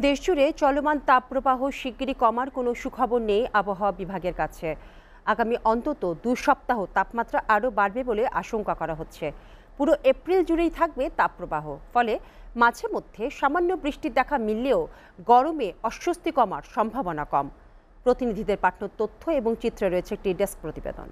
দেশজুড়ে চলমান তাপপ্রবাহ শিগগিরই কমার কোনো সুখবর নেই আবহাওয়া বিভাগের কাছে। আগামী অন্তত 2 সপ্তাহ তাপমাত্রা আরও বাড়বে বলে আশঙ্কা করা হচ্ছে। পুরো এপ্রিল জুড়েই থাকবে তাপপ্রবাহ, ফলে মাঝে মধ্যে সামান্য বৃষ্টির দেখা মিললেও গরমে অস্বস্তি কমার সম্ভাবনা কম। প্রতিনিধিদের পাঠানো তথ্য এবং চিত্রে রয়েছে একটি ডেস্ক প্রতিবেদন।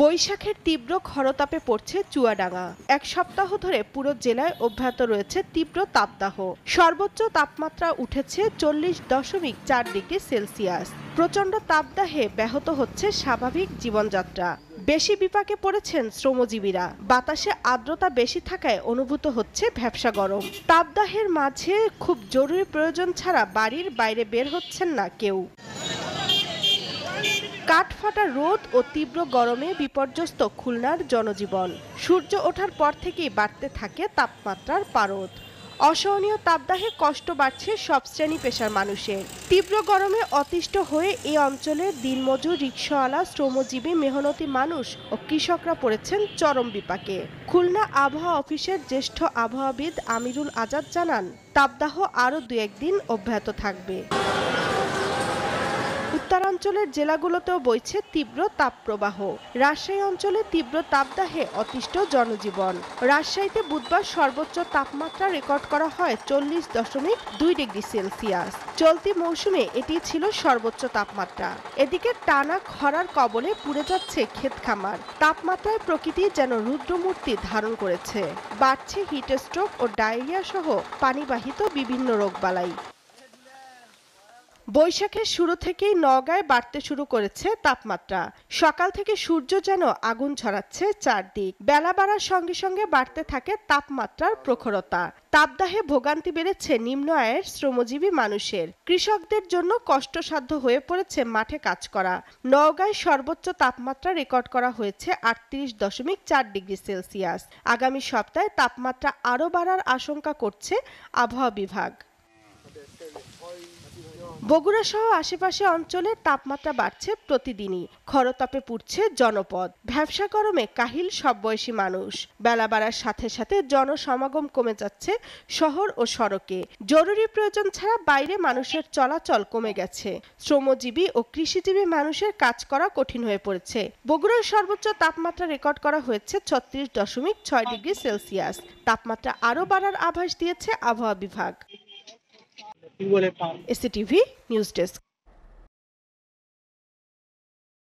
বৈশাখের তীব্র খরতাপে পড়ছে চুয়াডাঙ্গা। এক সপ্তাহ ধরে পুরো জেলায় অব্যাহত রয়েছে তীব্র তাপদাহ। সর্বোচ্চ তাপমাত্রা উঠেছে 40.4 ডিগ্রি সেলসিয়াস। প্রচণ্ড তাপদাহে ব্যাহত হচ্ছে স্বাভাবিক জীবনযাত্রা। বেশি বিপাকে পড়েছেন শ্রমজীবীরা। বাতাসে আর্দ্রতা বেশি থাকায় অনুভূত হচ্ছে ভ্যাপসা গরম। তাপদাহের মাঝে খুব জরুরি প্রয়োজন ছাড়া বাড়ির বাইরে বের হচ্ছেন না কেউ। কাঠফাটা রোদ ও তীব্র গরমে বিপর্যস্ত খুলনার জনজীবন। সূর্য ওঠার পর থেকেই বাড়তে থাকে তাপমাত্রার পারদ। অসহনীয় তাপদাহে কষ্ট বাড়ছে সব শ্রেণী পেশার মানুষের। তীব্র গরমে অতিষ্ঠ হয়ে এই অঞ্চলের দিনমজুর, রিকশাওয়ালা, শ্রমজীবী, মেহনতি মানুষ ও কৃষকরা পড়েছেন চরম বিপাকে। খুলনা আবহাওয়া অফিসের জ্যেষ্ঠ আবহাওয়াবিদ আমিরুল আজাদ জানান, তাপদাহ আরও 2-1 দিন অব্যাহত থাকবে। উত্তরাঞ্চলের জেলাগুলোতেও বইছে তীব্র তাপপ্রবাহ। রাজশাহী অঞ্চলে তীব্র তাপদাহে অতিষ্ঠ জনজীবন। রাজশাহীতে বুধবার সর্বোচ্চ তাপমাত্রা রেকর্ড করা হয় 40.2 ডিগ্রি সেলসিয়াস। চলতি মৌসুমে এটি ছিল সর্বোচ্চ তাপমাত্রা। এদিকে টানা খরার কবলে পুড়ে যাচ্ছে ক্ষেত খামার। তাপমাত্রায় প্রকৃতি যেন রুদ্রমূর্তি ধারণ করেছে। বাড়ছে হিটস্ট্রোক ও ডায়রিয়া সহ পানিবাহিত বিভিন্ন রোগবালাই। বৈশাখের শুরু থেকেই নওগাঁয় বাড়তে শুরু করেছে তাপমাত্রা। সকাল থেকে সূর্য যেন আগুন ছড়াচ্ছে চারদিক। বেলা বাড়ার সঙ্গে সঙ্গে বাড়তে থাকে তাপমাত্রার প্রখরতা। তাপদাহে ভোগান্তি বেড়েছে নিম্ন আয়ের শ্রমজীবী মানুষের। কৃষকদের জন্য কষ্টসাধ্য হয়ে পড়েছে মাঠে কাজ করা। নওগাঁয় সর্বোচ্চ তাপমাত্রা রেকর্ড করা হয়েছে 38.4 ডিগ্রি সেলসিয়াস। আগামী সপ্তাহে তাপমাত্রা আরও বাড়ার আশঙ্কা করছে আবহাওয়া বিভাগ। বগুড়া সহ আশেপাশে অঞ্চলের তাপমাত্রা বাড়ছে প্রতিদিনই। খরতাপে পুড়ছে জনপদ। ভ্যাপসা গরমে কাহিল সব বয়সী মানুষ। বেলা বাড়ার সাথে সাথে জনসমাগম কমে যাচ্ছে শহর ও সড়কে। জরুরি প্রয়োজন ছাড়া বাইরে মানুষের চলাচল কমে গেছে। শ্রমজীবী ও কৃষিজীবী মানুষের কাজ করা কঠিন হয়ে পড়েছে। বগুড়ার সর্বোচ্চ তাপমাত্রা রেকর্ড করা হয়েছে 36.6 ডিগ্রি সেলসিয়াস। তাপমাত্রা আরও বাড়ার আভাস দিয়েছে আবহাওয়া বিভাগ। এসিটিভি নিউজ ডেস্ক।